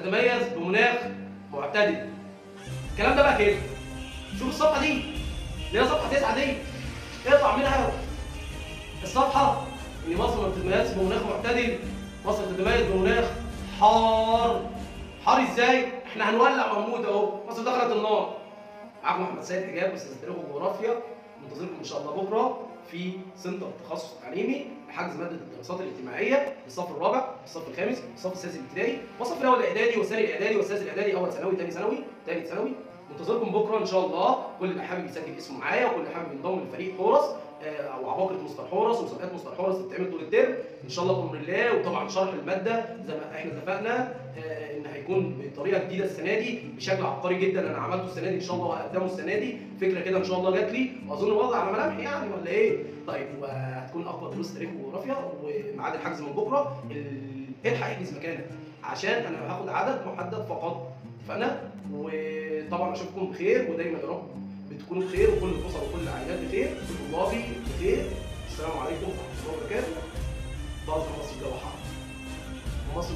تتميز بمناخ معتدل. الكلام ده بقى كده. شوف الصفحه دي اللي هي صفحه 9 دي، اقطع منها الصفحه ان مصر ما بتتميزش بمناخ معتدل، مصر بتتميز بمناخ حار. حار ازاي؟ احنا هنولع وهنموت اهو، مصر دخلت النار. معاكم محمد سيد حجاب، استاذ تاريخ وجغرافيا، منتظركم ان شاء الله بكره في سنتر التخصص التعليمي لحجز ماده الدراسات الاجتماعيه للصف الرابع، الصف الخامس، الصف السادس الابتدائي، والصف الاول الاعدادي والثاني الاعدادي والثالث الاعدادي، اول ثانوي، ثاني ثانوي، ثالث ثانوي. منتظركم بكره ان شاء الله. كل اللي حابب يسجل اسمه معايا وكل اللي حابب ينضم لفريق حورس او عباقره مستر حورس ومسابقات مستر حورس اللي بتتعمل طول الترم ان شاء الله بامر الله. وطبعا شرح الماده زي ما احنا اتفقنا ان هيكون بطريقه جديده السنه دي بشكل عبقري جدا. انا عملته السنه دي ان شاء الله وهقدمه السنه دي، فكره كده ان شاء الله جات لي واظن واضح على ملامحي يعني ولا ايه؟ طيب وهتكون اقوى دروس تاريخ وجغرافيا، وميعاد الحجز من بكره. الحق احجز مكانك عشان انا هاخد عدد محدد فقط، اتفقنا؟ وطبعا اشوفكم بخير ودايما يا رب بتكونوا بخير وكل الاسر وكل العائلات بخير، طلابي بخير. السلام عليكم ورحمه الله وبركاته. بارك مصر الجو حار ومصر